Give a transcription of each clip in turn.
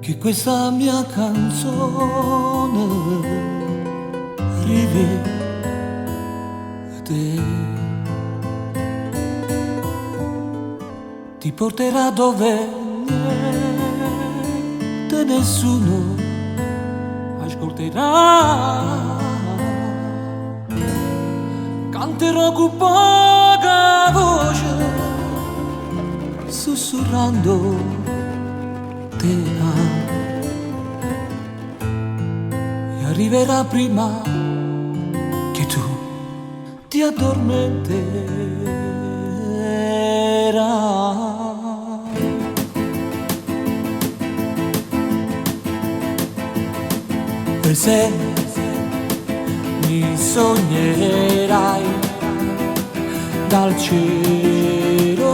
che questa mia canzone arrivi a te, ti porterà dove niente nessuno ascolterà. Canterò con poca voce, sussurrando te e arriverà prima che tu ti addormenterai. E se mi sognerai dal cielo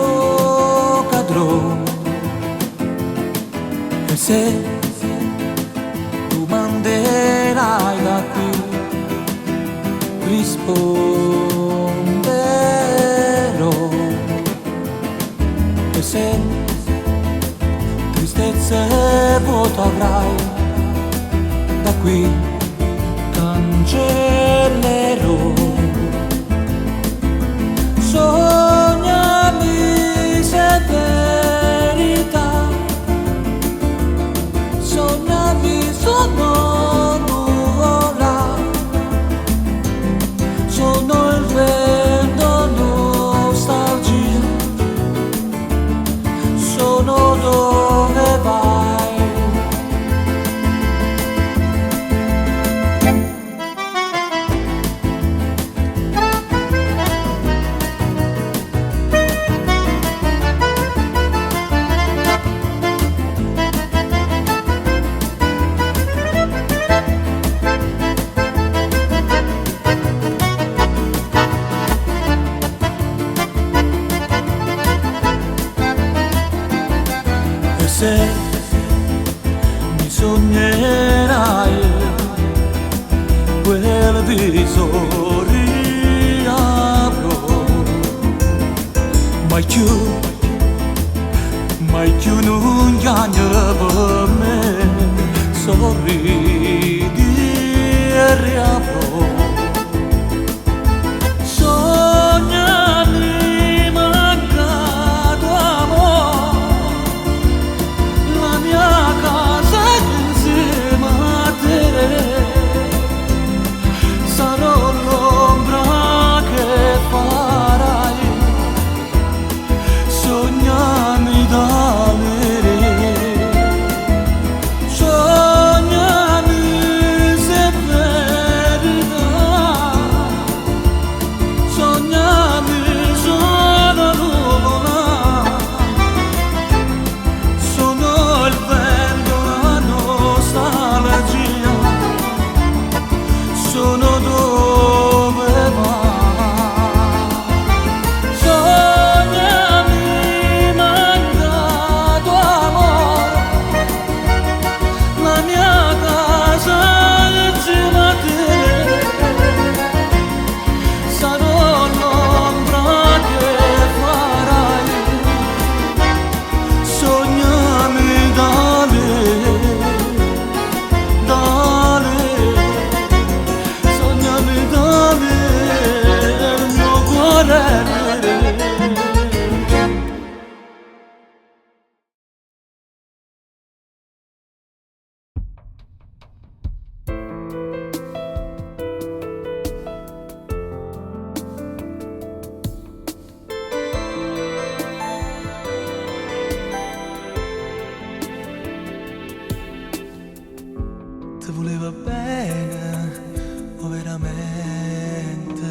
cadrò, e se tu manderai da qui risponderò, e se tristezza e vuoto avrai da qui cancellerò. Sognami se è verità, sognami sono nuvola, sono il vento nostalgia, sono dove vai. Se mi sognerai quel viso riavrò, mai più non piangere per me, sorridi e riavrò. Sognami mancato amore, la mia casa insieme a te, sarò l'ombra che farai, sognami dalle, sognami se è verità, sognami sono nuvola, sono il vento, la nostalgia, sono dove vai. Sognami mancato amore, la mia casa insieme a te, sarò l'ombra che farai, sognami dale, sognami dale, il mio cuore. Ti voleva bene, o veramente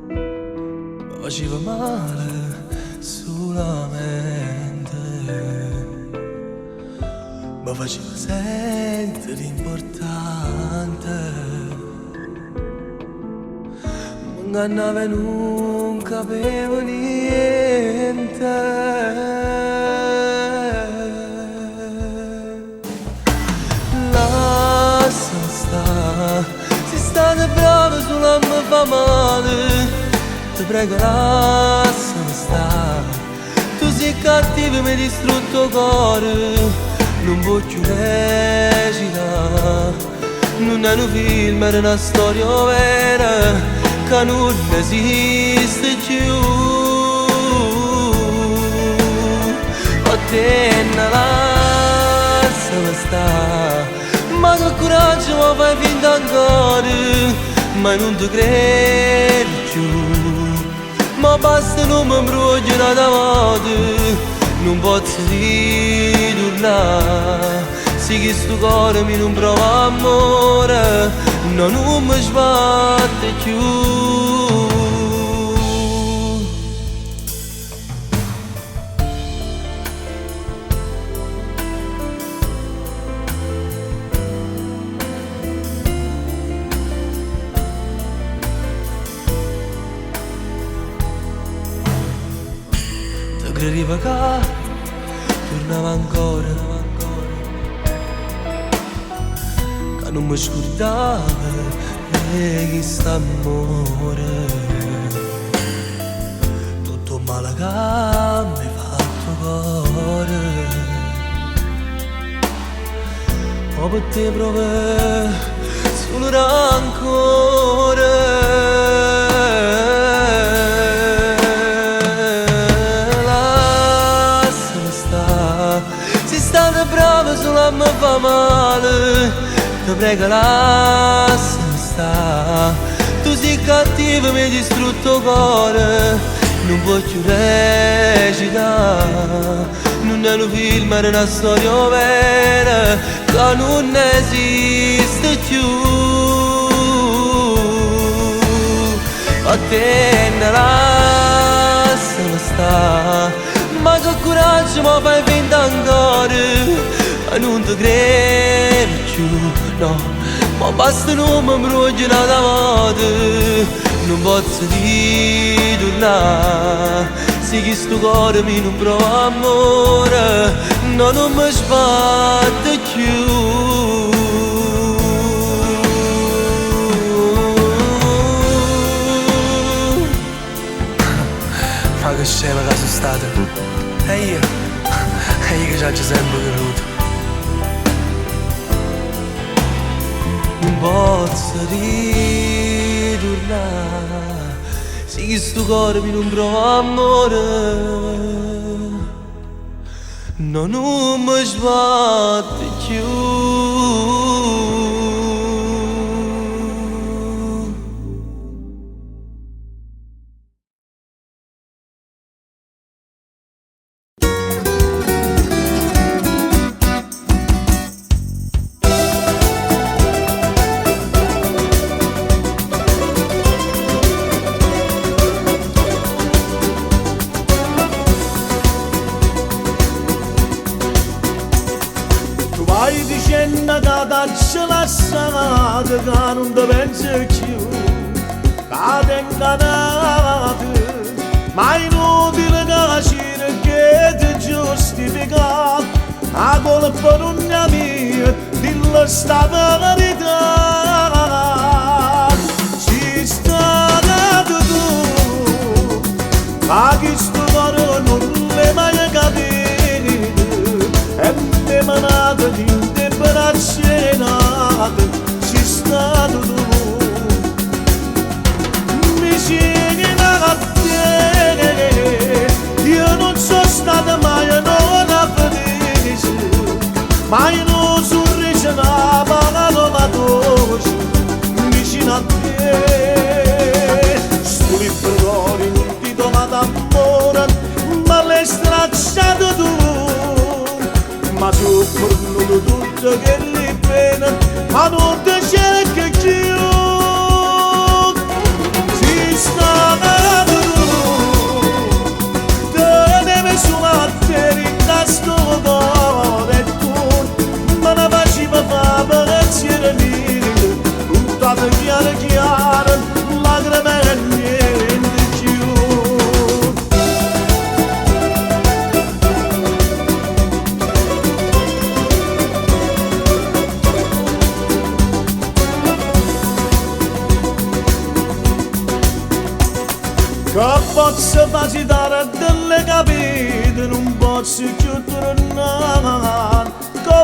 mi faceva male solamente, mi faceva sentire importante, mi ingannava e non capivo niente. Lascia stare, si state bravo sulla mi fa male, ti prego lascia stare, tu sei cattivo e mi hai distrutto il cuore, non voglio recitare. Non è un film, è una storia vera che non esiste più. A te non lasciami stare, ma che coraggio mi fai finta ancora, ma non ti credo più. Ma basta non mi brucio una volta, non posso ritornare. Se che sto cuore mi non prova amore, no, non mi sbatte più. Te credevo che tornava ancora, non mi scordavo che st'amore, tutto male che mi hai fatto cuore, ma per te proprio solo rancore. Lasciami stare, sei stata brava solo a me fa male. Ti prego lasciami stare, tu sei cattivo mi hai distrutto il cuore. Non voglio recitare, non è un film, è una storia vera che non esiste più. A te non lasciami stare, ma che coraggio mi fai finta ancora, e non ti credo più. No, ma basta non mi brucio una volta, non posso ritornare. Se che sto cuore mi non prova amore, no, non mi sbatte più. Ma che scema che sono stata, e io che ci ho sempre creduto. Non posso ritornare, se che sto cuore mi non prova amore, no, non mi sbatte più. Vai dicendo che t'hai lasciato, che non ti penso più, che ti ingannate, ma è inutile che cerchi di giustificare la colpa non è mia, dillo sta verità. Ci stato tu, ma chi sto cuore non l'hai mai capito, e mi è manato di imbracciato, ci stato tu. Mi tieni da te, io non sono stata mai una felice, mai non sorriso una parola dolce vicino a te. Sto libro non ti do d'amore, ma l'hai stracciato tu, ma tu cornuto tutto che li pena, ma non ti cerchi più. Ci sta tu, te devi suonare in sto cuore, e tu me ne facevi fare pensiero mio, buttato chiaro chiaro, lacrime e niente più. Che posso facilitare delle capite, non posso più tornare. Che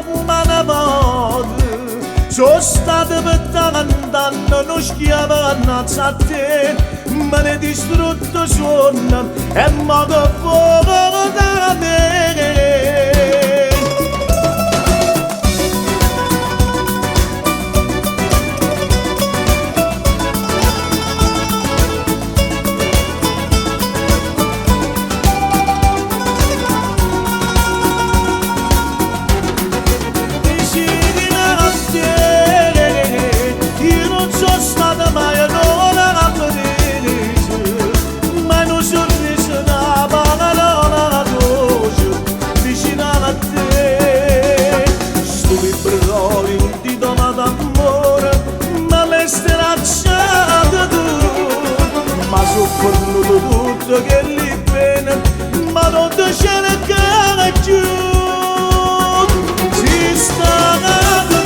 sono stato per tanto, non schiava a te, me ne distrutto suono e modo fuoco da me. Tutto che li bene, ma non ti cercare più. Si sta tu,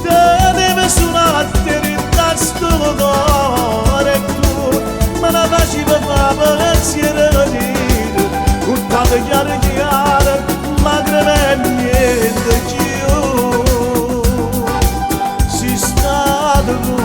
te deve suonare il tasto cuore tu, ma la facci per fare pensiero di te, buttata chiara, ma crede niente più. Si sta tu.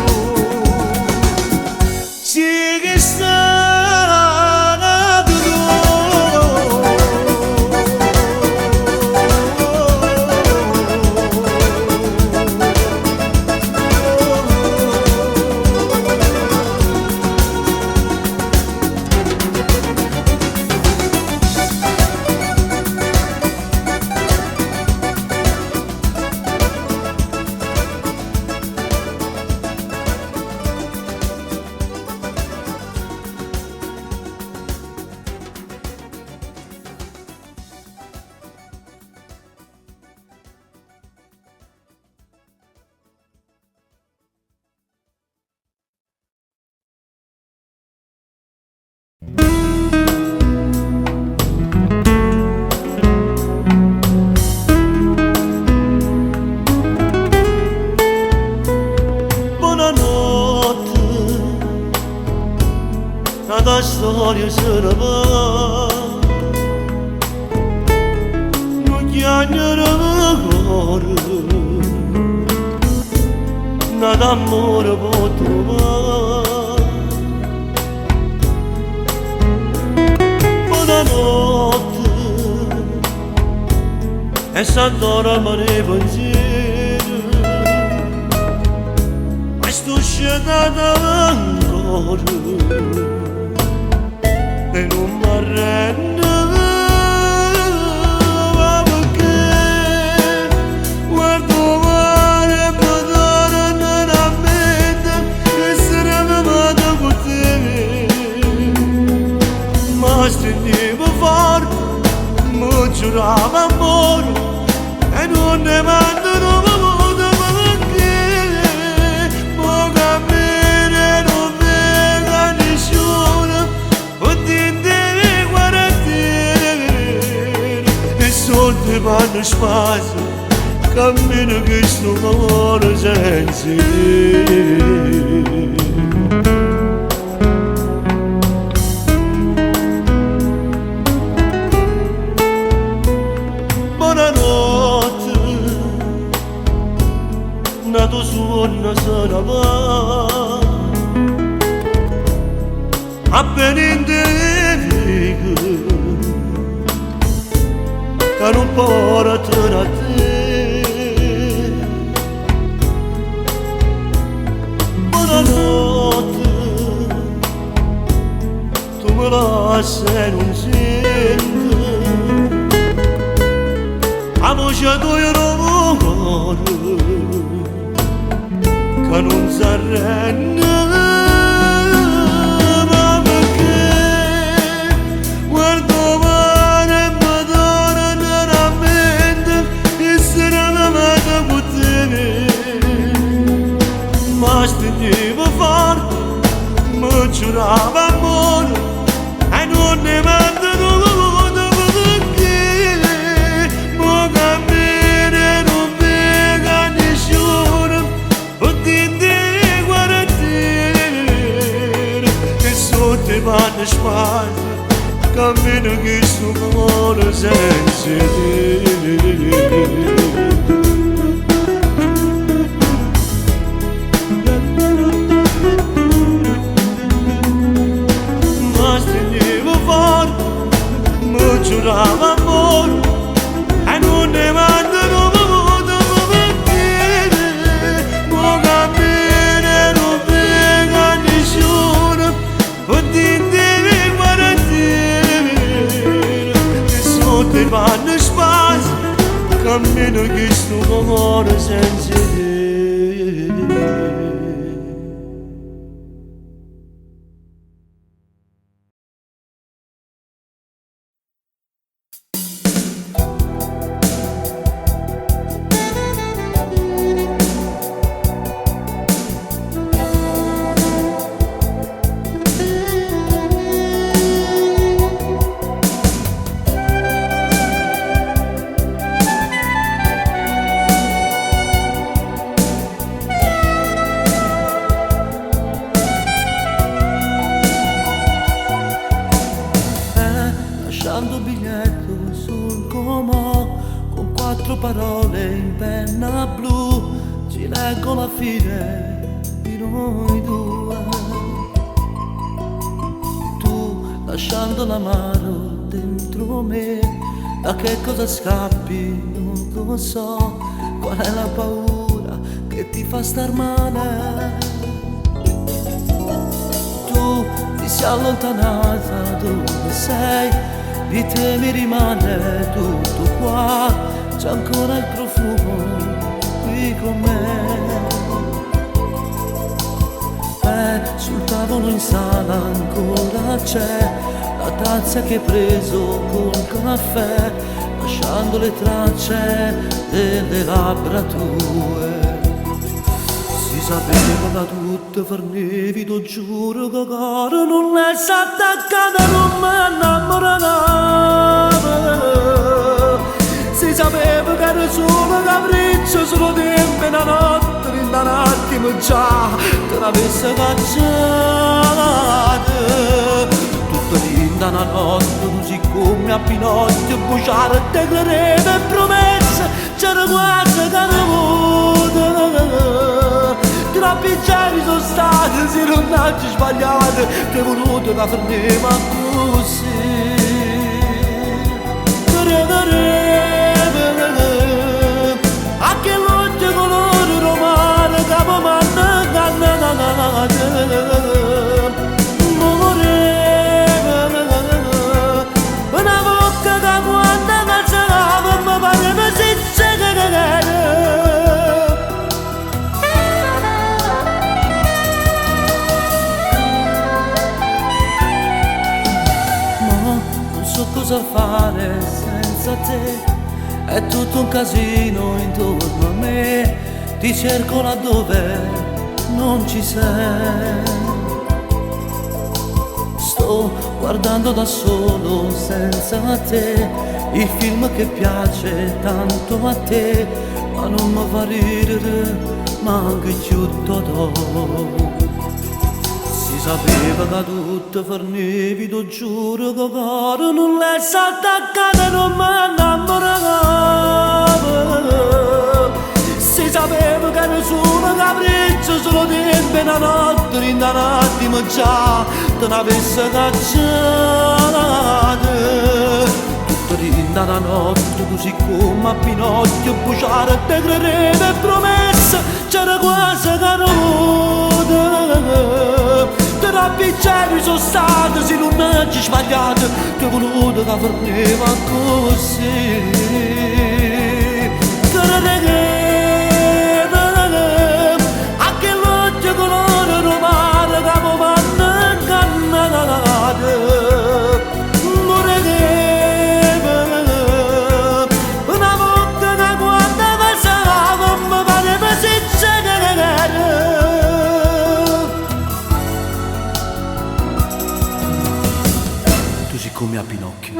La storia se ne va, non chiagnere cuore, nada amore può trovare. Buonanotte, e s'addora me ne pensiero, ma sto scendendo ancora. E non mi arrendo, ma perché guardo male e mi torna la mente essere amato con te. Ma stringevo forte, mi giurava amore e non ne mandano più. Ti vanno spazio, cammino che sto amore senza te. Buonanotte, nato suona se ne va, appena in te che non portano a te. Buonanotte, tu me lasci e non senti, la voce tua non muore, che non si arrende. Ma stringevo forte, mi giurava amore e non ne mandano perché mo cammino e non vega nessuno o ti guarda te e sotto i panni spazio cammino che sto cuore senza te. giurava amore e non ne mandano voluto perché non cammina non venga nessuno o ti devi guardare e sono te vanno spazio cammino che sto cuore senza te. Lasciando un biglietto sul comò con 4 parole in penna blu ci leggo la fine di noi due. Tu lasciando l'amaro dentro me, da che cosa scappi non lo so, qual è la paura che ti fa star male. Tu ti sei allontanata dove sei, di te mi rimane tutto qua, c'è ancora il profumo qui con me. Sul tavolo in sala ancora c'è la tazza che hai preso col caffè, lasciando le tracce delle labbra tue. Si sapeva da tutto farnevido, giuro che ancora non è s'attaccata, non mi innamorava. Si sapeva che era solo capriccio, solo tempo e una notte, in un attimo già te l'avesse cacciata. Tutto in una notte, così come a Pinocchio, bruciare te credeva e promesse, c'era quasi che non vuole. Troppi giorni sono stati, se non ci sbagliate, che è voluto che fermiamo così. A che l'occhio colore romano, capo manna cannata, una bocca che quando calzava, mi pareva si cosa fare senza te, è tutto un casino intorno a me, ti cerco laddove non ci sei. Sto guardando da solo senza te, il film che piace tanto a te, ma non mi fa ridere, manca tutto dopo. Si sapeva che tutto farnevido, giuro che ancora non l'è s'attaccata e non mi innamorava. Si sapeva che nessuno capriccio, solo tempo e una notte, in un attimo già te n'avesse cacciata. Tutto in una notte, così come a Pinocchio, bruciare te credeva e promessa, c'era quasi che non vuole. Troppi giorni sono stati, se non ci sbagliate, ti ho voluto che fermiva così. A che l'occhio colore romano, capo manna cannata, una volta che quando passava, mi pareva si c'era. Come a Pinocchio.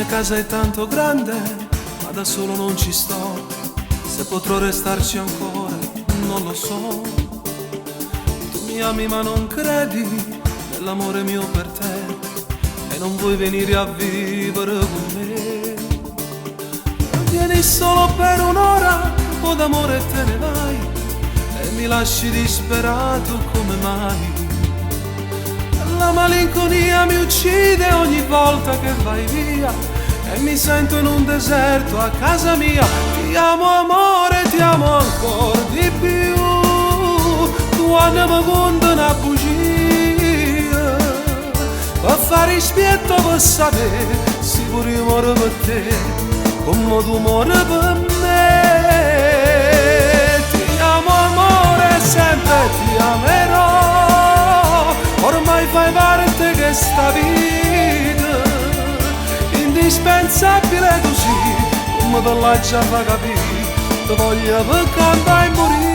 mia casa è tanto grande, ma da solo non ci sto. Se potrò restarci ancora, non lo so. Tu mi ami ma non credi nell'amore mio per te, e non vuoi venire a vivere con me. Vieni solo per un'ora, o d'amore te ne vai, e mi lasci disperato come mai. La malinconia mi uccide ogni volta che vai via, e mi sento in un deserto a casa mia. Ti amo amore, ti amo ancora di più, quando mi conta una bugia, per fare spietto per sapere se pure io muore per te, come tu muori per me. Ti amo amore, sempre ti amerò, ormai fai parte di questa vita, indispensabile così, come te l'hai già fa capire, ti voglio per cantare e morire.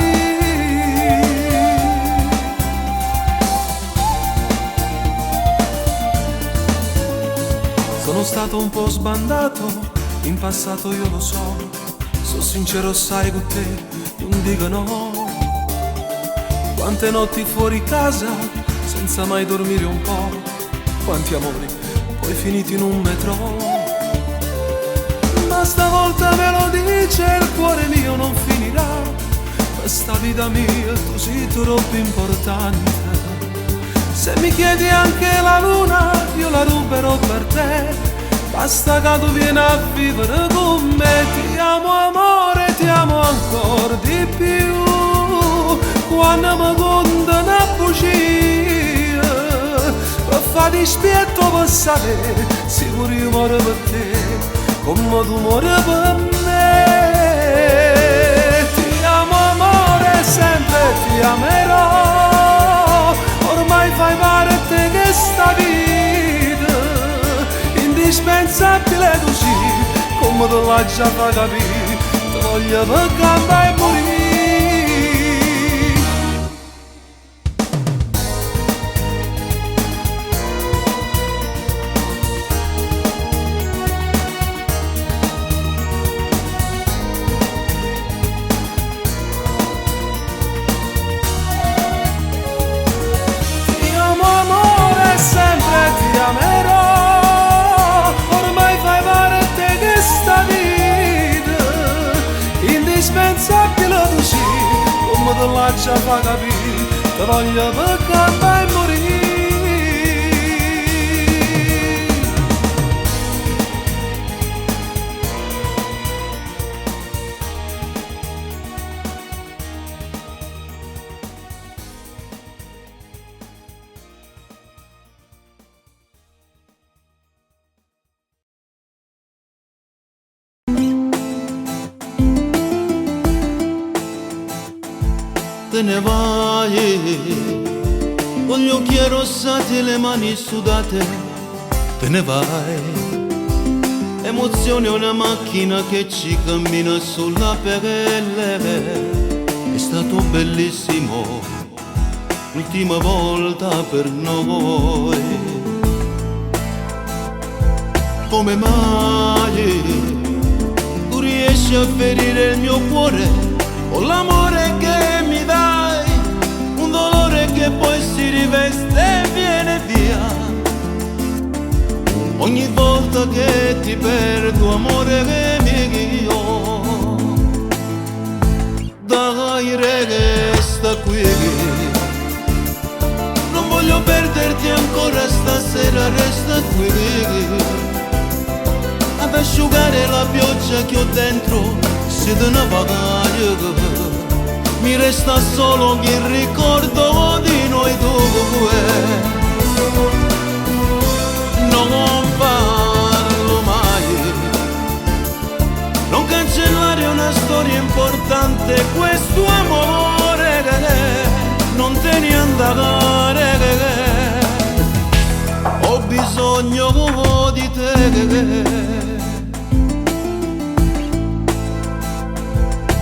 Sono stato un po' sbandato, in passato io lo so, sono sincero sai con te, non dico no. Quante notti fuori casa, senza mai dormire un po', quanti amori poi finiti in un metro. Ma stavolta me lo dice il cuore mio non finirà, questa vita mia così troppo importante. Se mi chiedi anche la luna io la ruberò per te, basta che tu vieni a vivere con me. Ti amo amore, ti amo ancora di più, quando mi conta una bugia, per fare dispietto per sapere se pure io muore per te, come tu muori per me. Ti amo amore, sempre ti amerò, ormai fai parte di questa vita, indispensabile così, come te l'hai già fa capire, ti voglio per cantare e morire. Indispensabile così, come te lascia fa capire, te voglio per cantare e morire. Te ne vai, con gli occhi arrossati e le mani sudate, te ne vai. Emozione è una macchina che ci cammina sulla pelle, è stato bellissimo, l'ultima volta per noi. Come mai tu riesci a ferire il mio cuore con l'amore che mi dai, un dolore che poi si riveste e viene via. Ogni volta che ti perdo amore mio, dai resta qui. Non voglio perderti ancora stasera, resta qui ad asciugare la pioggia che ho dentro. Se te ne vai, mi resta solo il ricordo di noi due. Non parlo mai, non cancellare una storia importante, questo amore, non te ne andare, ho bisogno di te.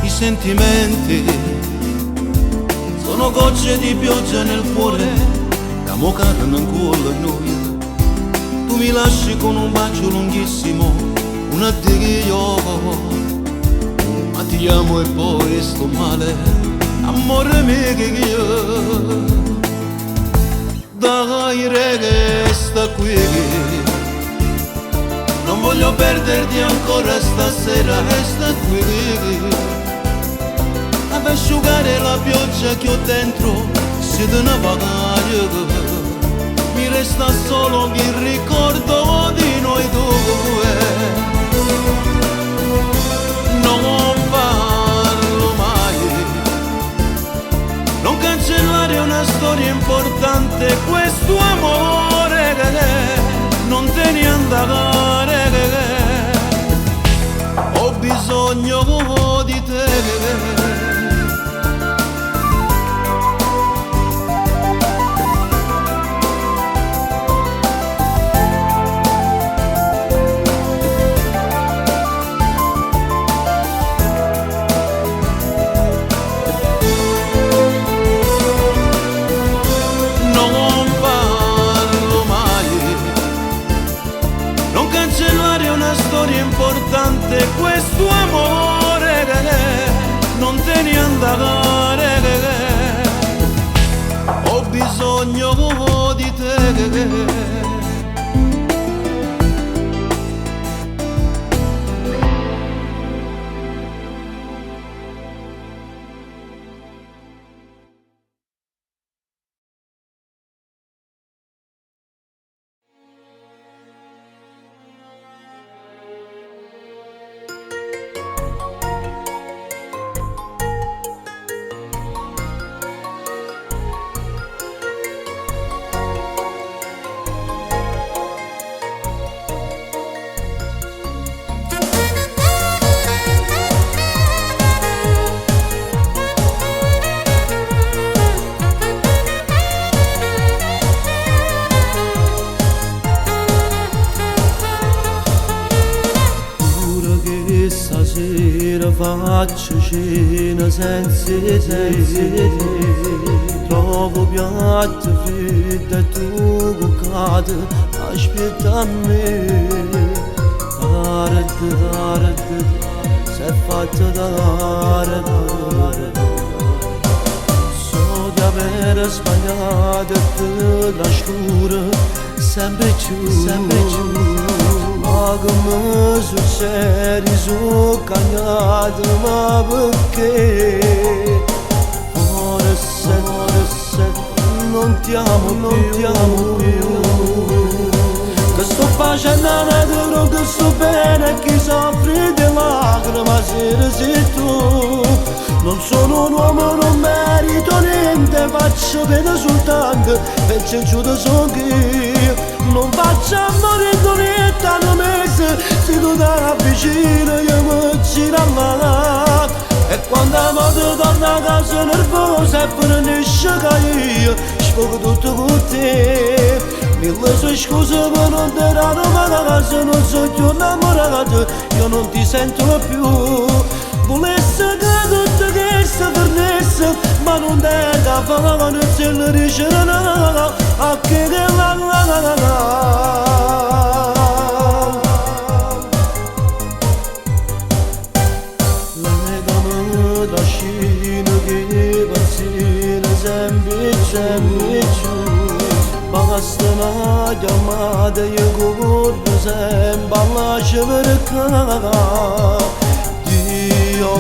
I sentimenti sono gocce di pioggia nel cuore, la mocata non cuola noi. Tu tu mi lasci con un bacio lunghissimo, un addio, ma ti amo e poi sto male, amore mio che io, dai resta qui, non voglio perderti ancora stasera, resta qui, ad asciugare la pioggia che ho dentro, siete una vagaglia. Mi resta solo il ricordo di noi due. Non parlo mai, non cancellare una storia importante, questo amore non te ne andare, ho bisogno di te. Importante questo amore non te ne andare, ho bisogno di te. Faccio cena senza te, trovo piatto freddo e tu cuccate, aspetta a me. Tarde, si è fatto tarde, so di aver sbagliato e te trascuro sempre più. Ma come succede sono cambiato, ma perché? Forse non ti amo più. Che sto facendo naturo, che sto bene, chi soffre di lacrime se sei tu. Non sono un uomo, non merito niente, faccio bene soltanto, perché giudo sono io. Non faccio amore niente a un mese, se tu ti vicino io mi giro là. E quando la moto torna a casa nervosa e finisce che io sfogo tutto con te. Mille sue scuse per non ti danno mai a casa, non so più innamorato, io non ti sento più. Volessi che tutto che si fornisse, ma non te da fare, non se ne dice no, a che la. Legami da scino che persino sempre giù, basta una chiamata io corro sempre alla cercare. Dio,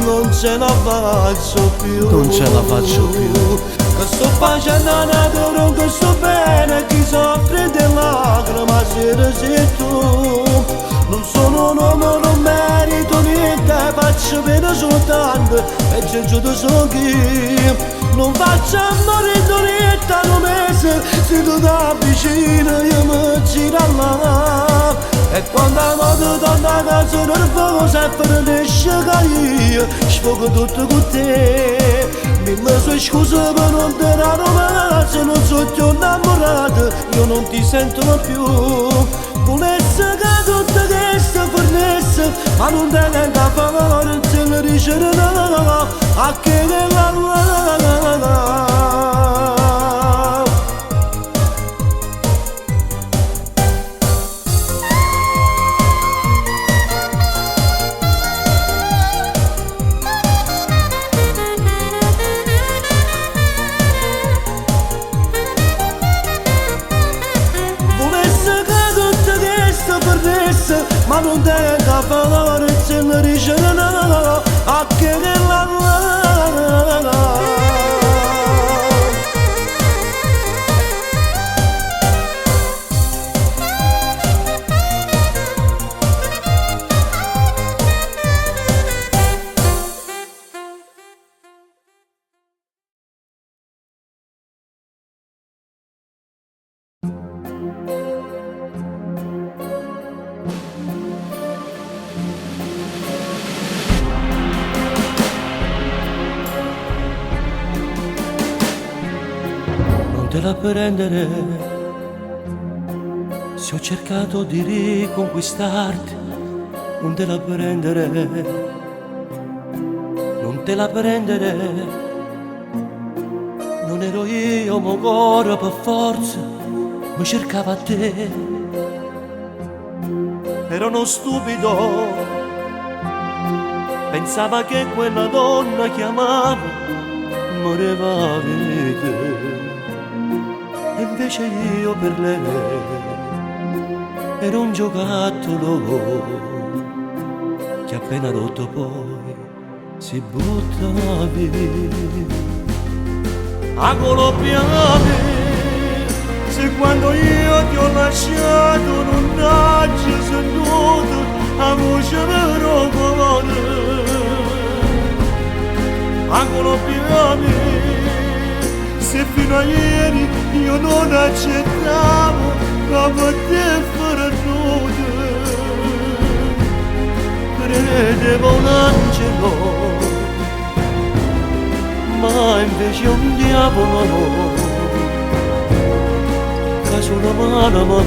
non ce la faccio più, che sto facendo naturo, che sto bene, chi soffre di lacrime se sei tu. Non sono un uomo, non merito niente, faccio bene soltanto, e c'è giusto sono io. Non faccio amore niente a un mese, se tu ti vicino io mi giro là. E quando la moto torna a casa nervosa e finisce che io sfogo tutto con te. Mille sue scuse per non ti danno mai, se non so più innamorato io non ti sento più. Volessi che tutto che si fornisse, ma non te ne da fare, non se ne dice no, a che la. ma non tenga valore se mi dice no, a che la Non te la prendere, se ho cercato di riconquistarti, non te la prendere, non te la prendere, non ero io, mo cuore per forza, mi cercava te, ero uno stupido, pensava che quella donna che amavo moreva a vita. E invece io per lei ero un giocattolo che appena rotto poi si butta via. A coloppiare se quando io ti ho lasciato non hai sentito la voce del cuore. A coloppiare se fino a ieri io non accettavo come te fare nudo, credevo un angelo, ma invece un diavolo, che sulla mano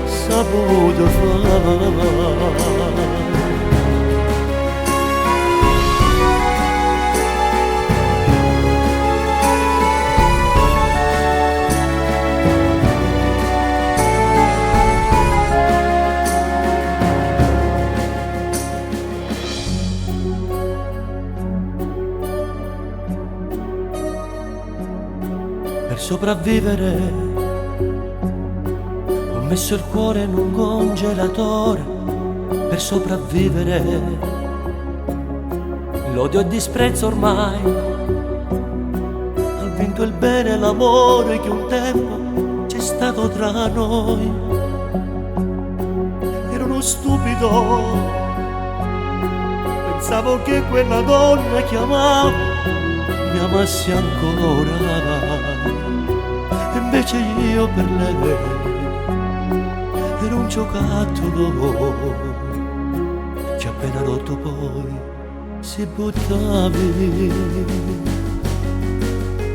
saputo fare. Per sopravvivere ho messo il cuore in un congelatore. Per sopravvivere l'odio e il disprezzo ormai ha vinto il bene e l'amore che un tempo c'è stato tra noi. Ero uno stupido, pensavo che quella donna che amavo mi amassi ancora. Invece io per lei ero un giocattolo che appena rotto poi si butta via.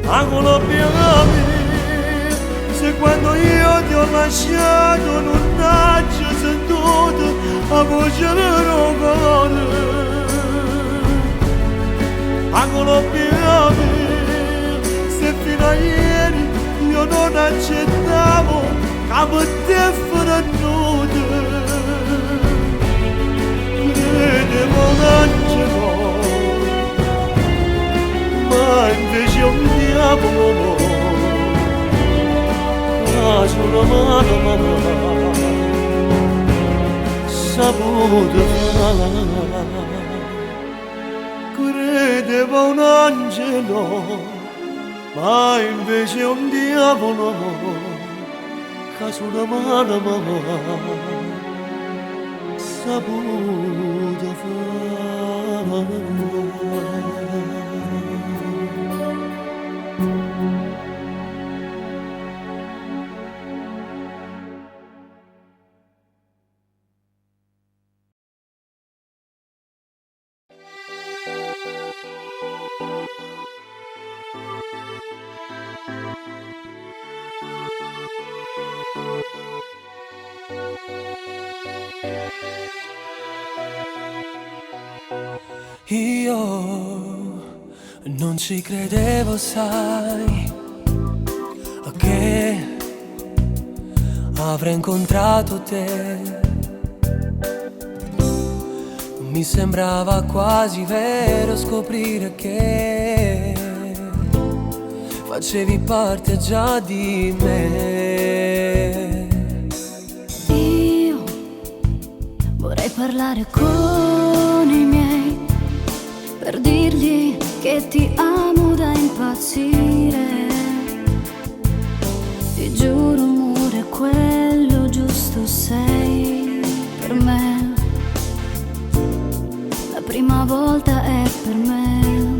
Angolo piavi se quando io ti ho lasciato non hai sentito la voce del cuore. Angolo piavi se fino a ieri io non accettavo che te fare nudo, credevo un angelo, ma invece un diavolo, che sulla mano saputo fare. Credevo un angelo, ma invece un diavolo che sulla mano saputo fare. Io non ci credevo, sai, che avrei incontrato te. Mi sembrava quasi vero scoprire che facevi parte già di me. parlare con i miei per dirgli che ti amo da impazzire. Ti giuro amore, quello giusto sei per me. La prima volta è per me.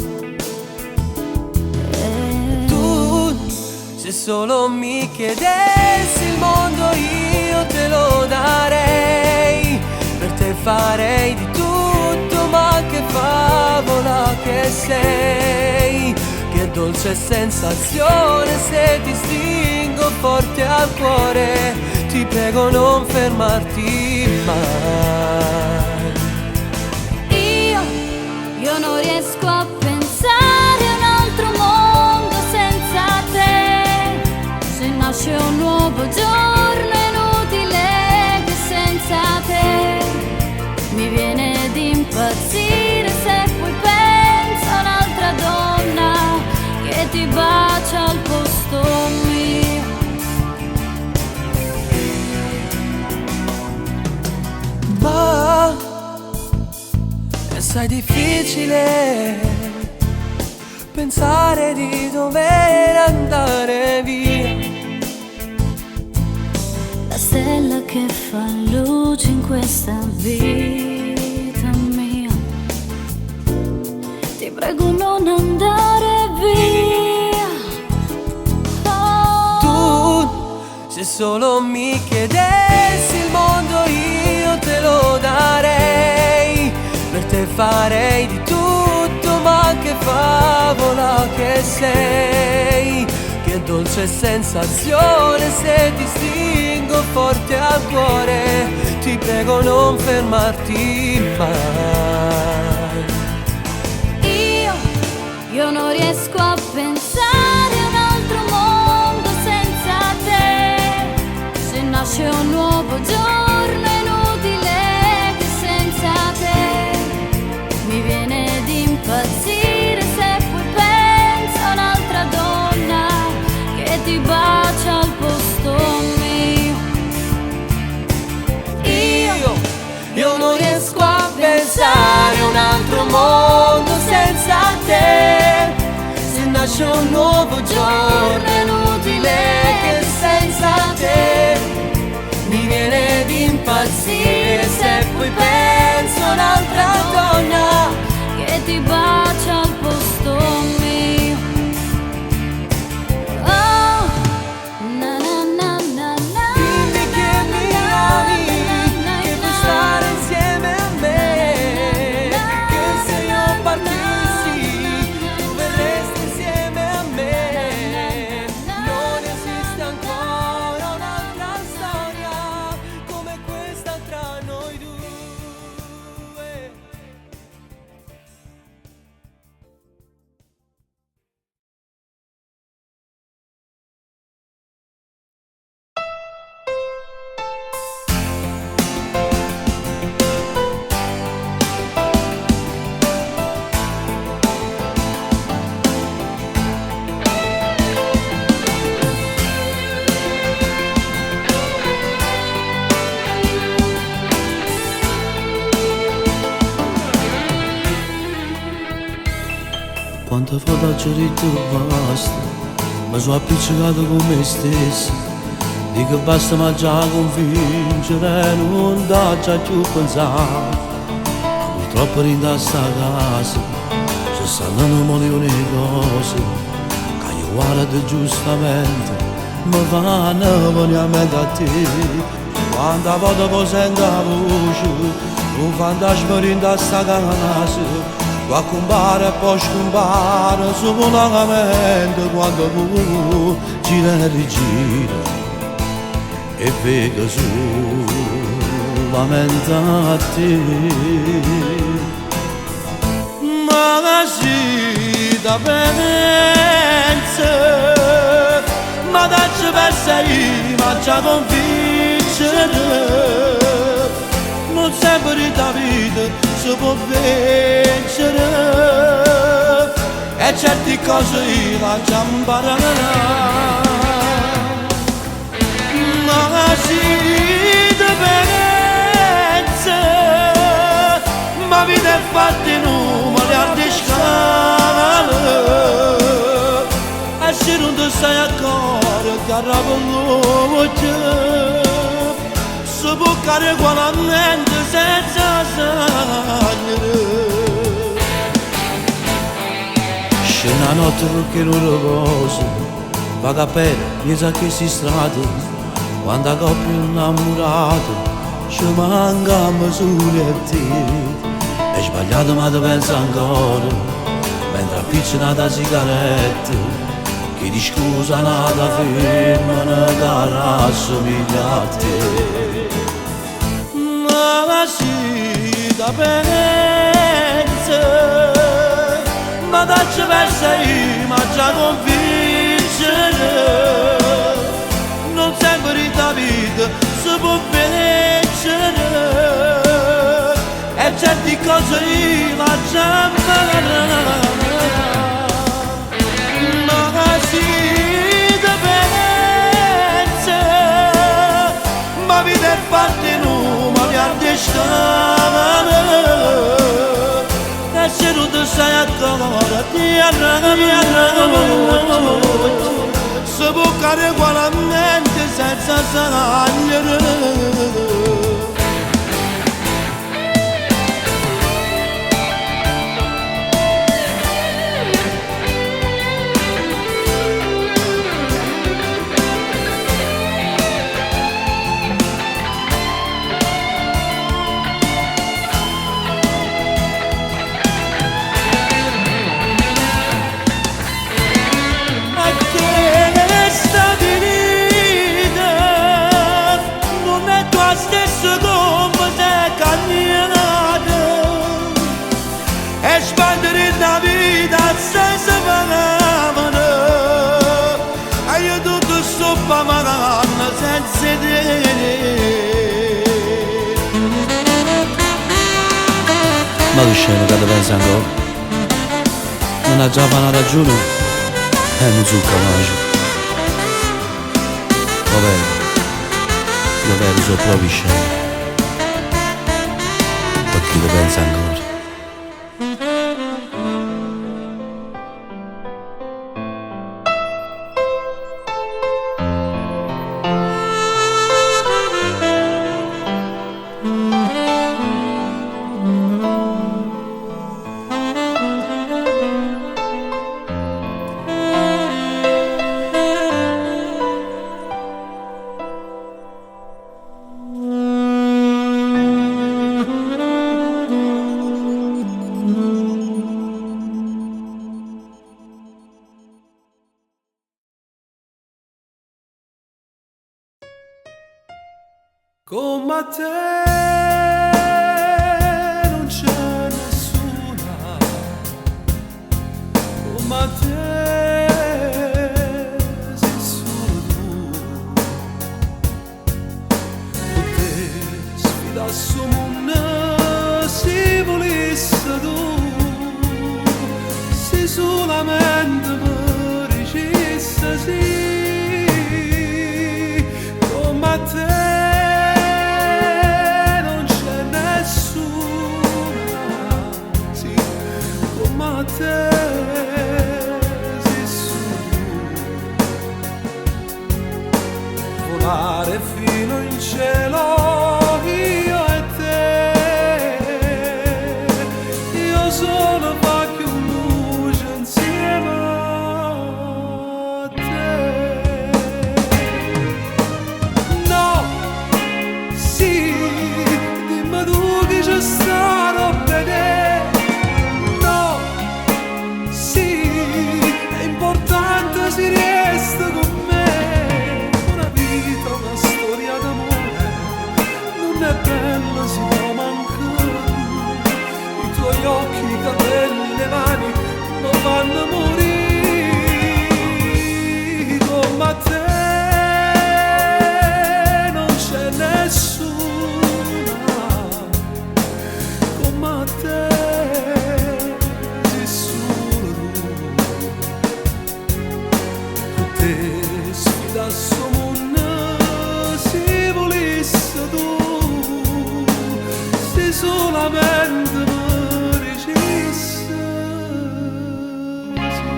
Tu, se solo mi chiedessi il mondo io te lo darei. Per te farei di tutto, ma che favola che sei. Che dolce sensazione se ti stringo forte al cuore. Ti prego non fermarti mai. Io non riesco a pensare a un altro mondo senza te. Se nasce un nuovo giorno è inutile che senza te. Mi viene di impazzire se poi penso a un'altra donna che ti bacia al posto mio. Ma è assai difficile pensare di dover andare via. La stella che fa luce in questa vita mia. Ti prego non andare via. Tu, se solo mi chiedessi il mondo io te lo darei. Per te farei di tutto, ma che favola che sei. Che dolce sensazione se ti stringo forte al cuore. Ti prego non fermarti mai. Io non riesco a pensare a un altro mondo senza te. Se nasce un nuovo giorno è inutile che senza te. Mi viene di impazzire se poi penso a un'altra donna che ti bacia al posto mio. Io non riesco a pensare a un altro mondo senza te. Se nasce un nuovo giorno è inutile che senza te. Mi viene di impazzire se poi penso a un'altra donna che ti bacia al posto mio. Oh, na na na na na. Dimmi che mi ami, che puoi stare insieme a me. Che se io partissi tu verresti insieme a me. Non esiste ancora un'altra storia come questa tra noi due. Quante foto ci basta, mi sono appiccicato con me stesso. Dico basta ma già convincere, non da già più pensare. Purtroppo in sta casa ci stanno un milione di cose che io guardo giustamente mi fanno venire a mente a te. Quante volte poi sento la voce un fantasma in sta casa. Va a compare e poi scompare sopra la mente quando tu gira e rigira e vedo solamente a te. Ma si da pensa, ma da ci pensa io, ma già convincere. Non sempre da vita si può vincere e certe cose io la già imparerò. Ma si te pensa, se non ti sai ancora che arrabbiamo si può fare ugualmente senza sagnere. C'è una notte che non riposo, vado a pelle, pensa che si strada, quando a coppia innamorato ci manca solo a te. È sbagliato ma ti penso ancora, mentre appiccica la sigaretta, che di scusa nata ferma una cara assomiglia a te. Ma sì, da pensa, ma dacci verso io, ma già convincere, non sempre la vita si può vincere, e certe cose io la già ma sì, da pensa, ma vita è fatta in ma mi ardescava, e se non ti sai ancora ti arrabbiamo, si può fare ugualmente senza sagnere. Espandere la vita senza paragone, e io tutto sto pagando senza te. Ma che scemo che ti pensi ancora? Non ha già una ragione e non sono capace. Vabbè, io sono proprio scemo, perché ti pensi ancora? Come te non c'è nessuna, come te sei solo tu. Con te sfidassimo una, si volesse tu, si solamente mi dicesse sì, come te. Te sei volare fino in cielo io e te, io sono faccio luce insieme a te. No, sì, dimmi tu che c'è stato bene. Si resta con me, una vita, una storia d'amore, non è bella, si può mancare, i tuoi occhi, i capelli, le mani, non fanno morire, come te non c'è nessuna, come te. Sfidassimo una, si volesse tu, se solamente mi dicesse sì.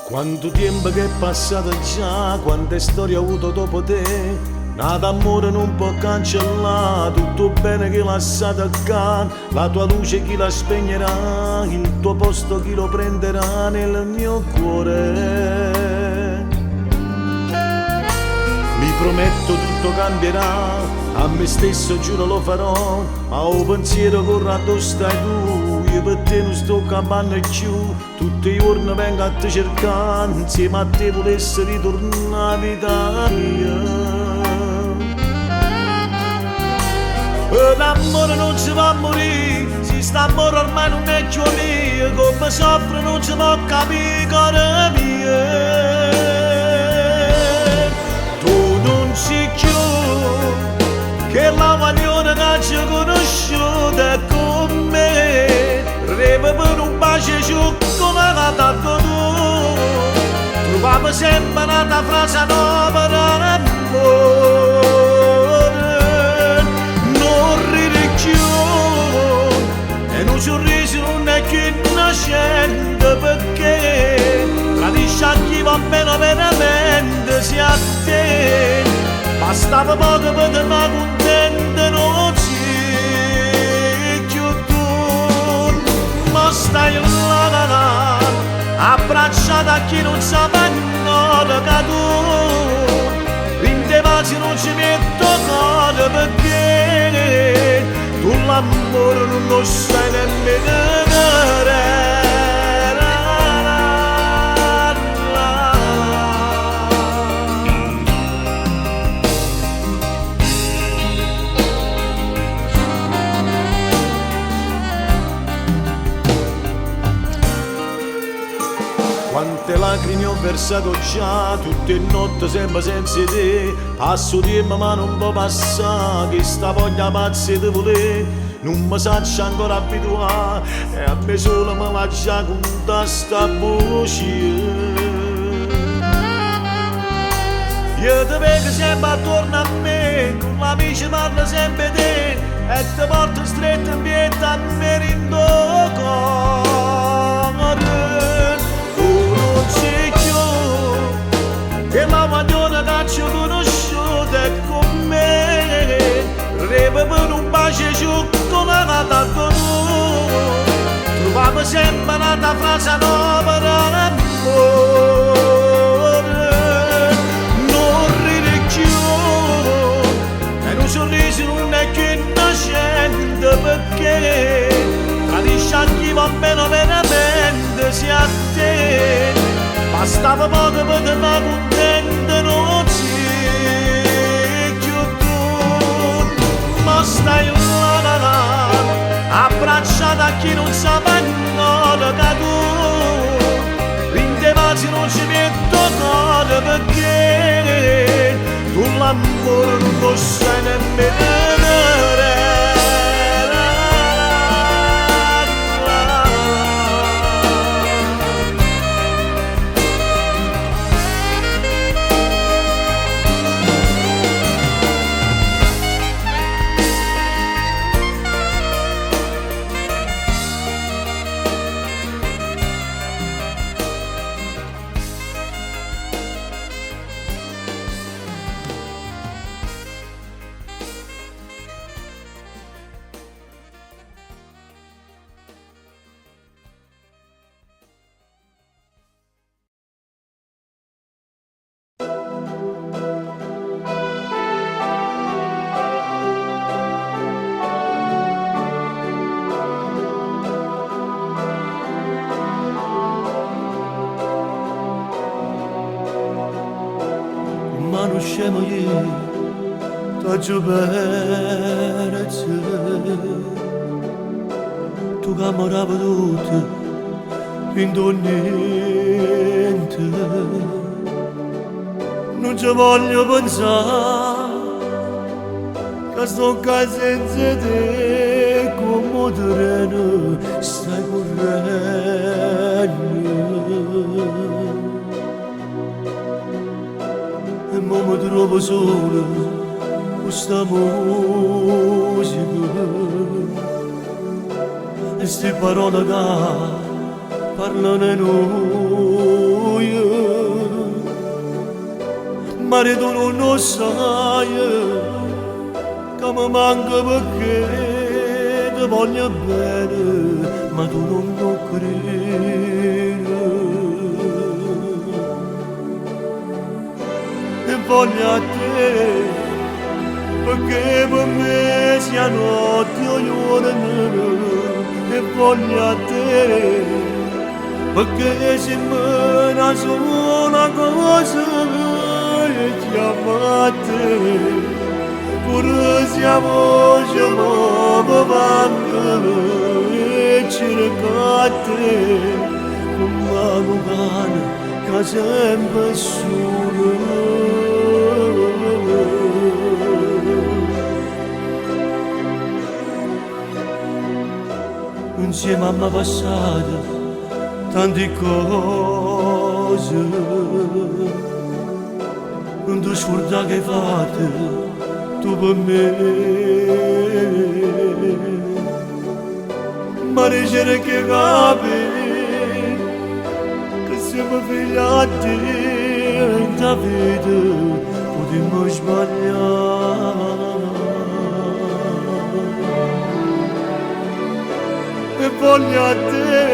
Quanto tempo che è passato già, quante storie ho avuto dopo te. Nada amore non può cancellare tutto bene che lasciato accanto. La tua luce chi la spegnerà, il tuo posto chi lo prenderà nel mio cuore. Mi prometto tutto cambierà, a me stesso giuro lo farò, ma ho pensiero corre dove stai tu, io per te non sto campando più, tutti i giorni vengo a te cercare, insieme a te volessi ritornare a vita mia. L'amore non si può morire, se sta amore ormai non è più mio, come soffre non si può capire cuore mio. Tu non sei più che la maglione che ci ho conosciuta con me, reva per un bacio giù come la dato tu, trovavo sempre una frase nuova d'amore. E un sorriso non è più innocente perché tradisce a chi va bene veramente sia a te. Bastava poco per te ma contento non sei più tu. Ma stai là, abbracciata a chi non sa ancora che tu in te vasi non ci metto cuore perché tu l'amore non lo sai nemmeno vedere. Quante lacrime ho versato già, tutte notte sempre senza te. Passo tempo ma non può passare, che sta voglia pazza di volere non mi saccio ancora abituare, e a me solo mi va già con sta voce. Io ti vedo sempre attorno a me, con l'amici parlo sempre di te, e ti porto stretto in piedi a me in tuo cuore. E la maglione che ci ho conosciuto è con me, reva per un bacio giù come la dato tu, trovavo sempre una frase nuova d'amore. Non ride più, e un sorriso non è più innocente perché tradisce a chi va bene veramente sia a te. Bastava poco per te ma contento non sei più tu. Ma stai là, abbracciata a chi non sa ancora che tu in te vasi non ci metto cuore perché tu l'amore non lo sai nemmeno vedere. non scemo io, t'ho perso. Tu che amorava tutto, finto niente. Non ci voglio pensare, che sto qua senza te, come treno stai correndo. E mo mi trovo solo con sta musica e ste parole che parlano noi. mare tu non lo sai, che mi manca perché ti voglio bene, ma tu non lo credi. E voglio a te, perché per me sia notte o giorno, e voglio a te, perché se me ne sono una cosa e chiamo a te, pure siamo già muovo e cerco a te, come un cane che sempre solo. Insieme a me passate tante cose, non ti scordare che hai fatto tu per me, ma dice che capi che siamo figli a te in ta vita potremmo sbagliare. E voglio a te,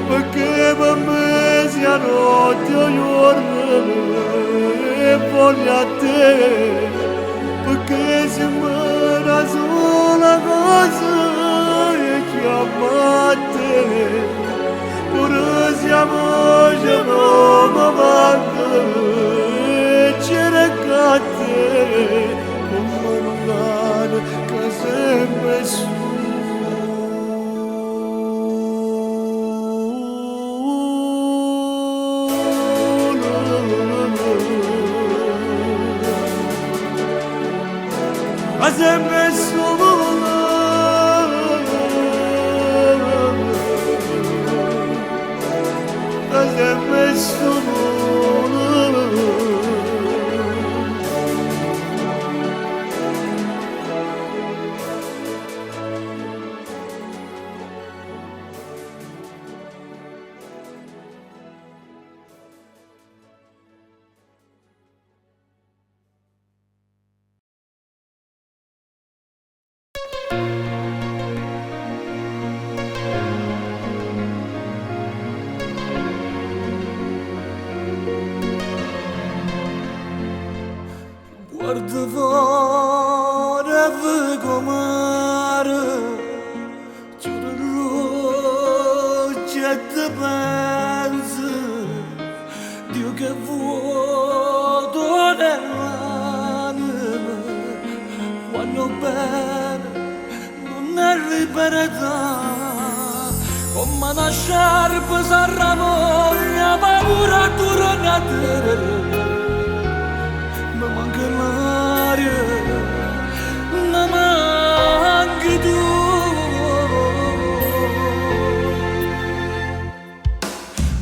perché per me sia notte o giorno, e voglio a te, perché se me una sola cosa e chiamo a te, pure siamo già avanti e cerco a te, come un cane che sempre su. Sempre solo, sempre solo. Guarda fuori e vedi com'era, giuro rosso e ti pensi, Dio che vuoto nell'anima, quando bene non è libertà, come una sciarpa s'arramoglia, paura torna a te. Mi manca l'aria, mi manchi tu.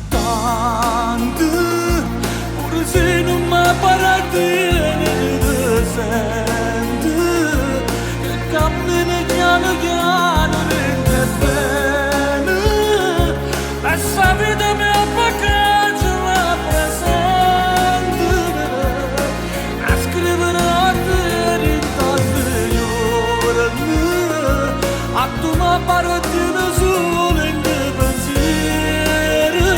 Tanto, pure se non mi appartiene, ti senti che cammini piano piano rende bene, e sta vita mi appagata la presente. A tu ma parottina solo in te pensieri.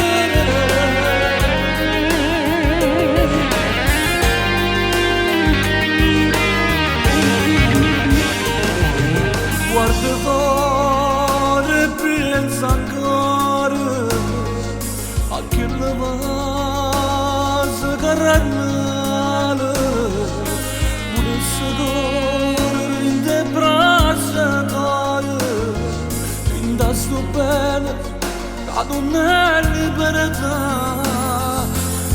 Guarda fuori e pensa ancora a che la vasa carnale volesse correre in te braccia. Sto bene, la donna è libertà,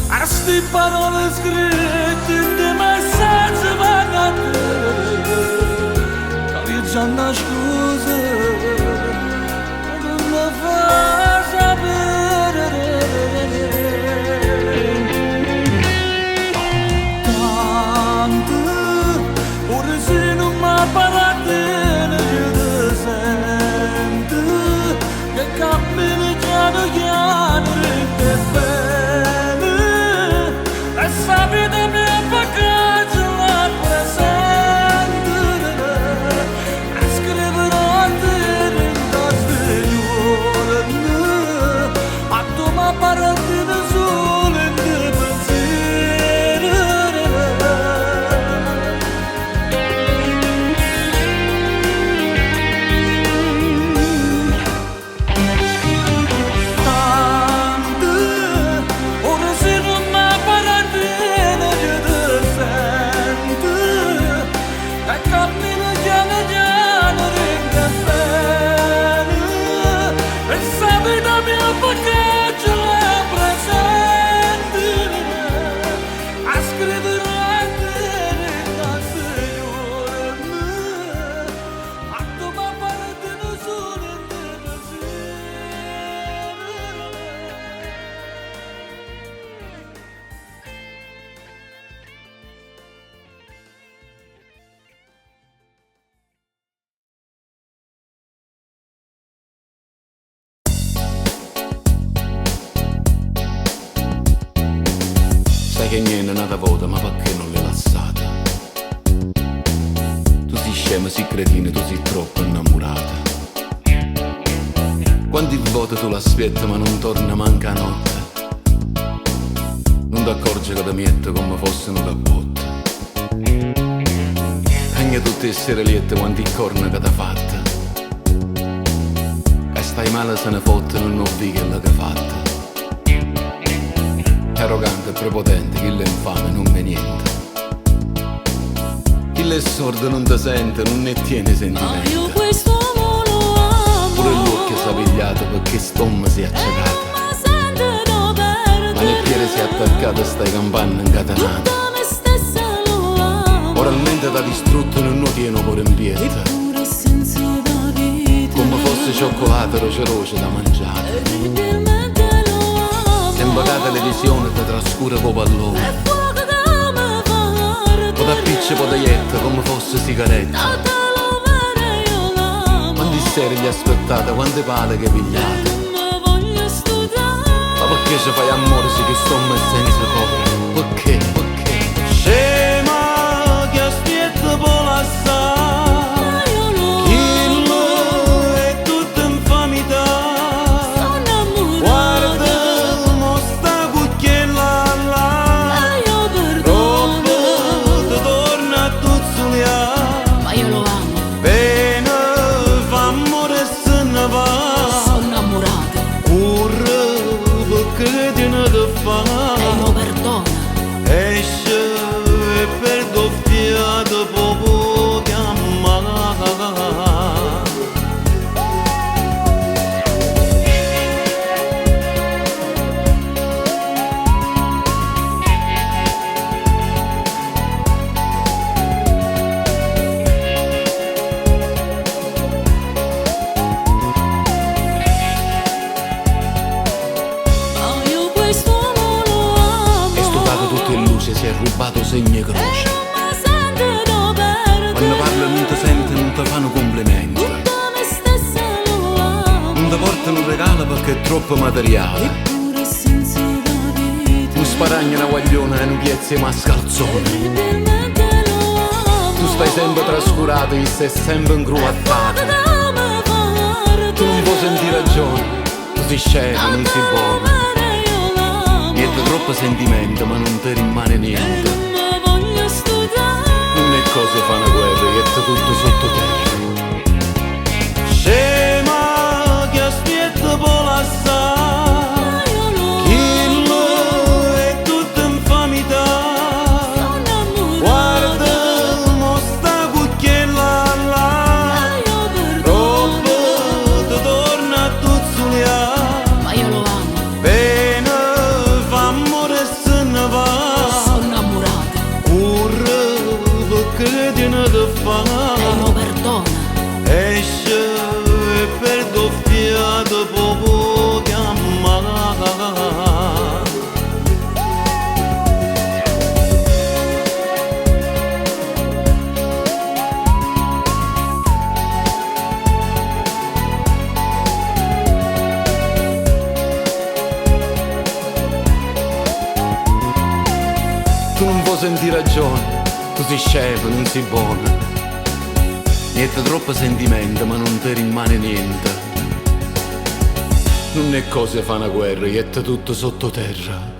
a sti parole scritte in dei messaggi vanno a te, che vi già una scusa, non lo fa sapere. Tanto, ora se non mi appartiene, io ti sento, che cammini piano piano rende bene, e sapete che niente è nata volta, ma perché non l'hai lasciata? Tu sei scema, sei cretino, tu sei troppo innamorata. Quanti volte tu l'aspetti ma non torna manca notte. Non ti accorgi che ti metto come fosse una botte. Anche tutte le sere liette quanti corna che t'ha fatta. E stai male se ne fotte non ho visto che l'ha fatta. Arrogante e prepotente, chi l'è infame non me niente. Chi l'è sordo non ti sente, non ne tiene sentimento. Ma io quest'uomo lo amo. Pure l'occhio si è pigliato perché st'uomo si è accecata. Ma sento da perdere. Ma nel piede si è attaccata stai campane incatenate. Tutta me stessa lo amo. Oralmente t'ha distrutto non lo tieno pure in pieta. Eppure senza da vita. Come fosse cioccolato roce da mangiare. Inevitabilmente lo amo. Sembra che la televisione ti trascura con pallone. È fuoco che mi fa O da picce o da ietta come fosse sigaretta. Tutta lo vero io l'amo. Quanti seri gli aspettate, quante pale che pigliate. Non voglio studiare. Ma perché ci fai amore se che somma è senza cuore? Perché? Perché? Scema che aspetta per l'assare. Ma io lo Chillo è tutta infamità. sono innamorata. Guarda, mo sta cucchiella là. Ma io perdono. Troppo ti torna a tuzzuliare. Ma io lo amo. Bene, fa amore e se ne va. Sono innamorata. Corre perché tiene da fare. E lo perdono. Esce e perdo fiato poco che amare. Ma io quest'uomo lo amo. È stufato tutto in luce, si è rubato segni e croce. Non mi sento da perdere. Quando parla non ti sente, non ti fanno complimenti. Tutta me stessa lo amo. Non ti portano un regalo perché è troppo materiale. Eppure senza da vita. Un sparagno, una guagliona e un piezzo di mascalzone. Inevitabilmente lo amo. Tu stai sempre trascurato e sei sempre incruattato. Fuoco che mi fa Tu non puoi sentire ragione, tu sei scemo, non sei buono. io l'amo. Niente troppo sentimento, ma non ti rimane niente. Non voglio studiare. Non è cosa fa una guerra, e è tutto sottoterra. Scema che aspetta per l'assare. Ma io lo Chillo è tutta infamità. sono innamorata. Guarda, mo sta cucchiella là. Ma io perdono. Troppo ti torna a tuzzuliare. Ma io lo amo. Bene, fa amore e se ne va. Sono innamorata. Corre perché tiene da fare. E lo perdono. Esce e perdo fiato poco che amare. Tu non puoi sentire ragione, tu sei scemo, non sei buono. Niente troppo sentimento, ma non ti rimane niente. Non è cosa fa una guerra, è tutto sottoterra.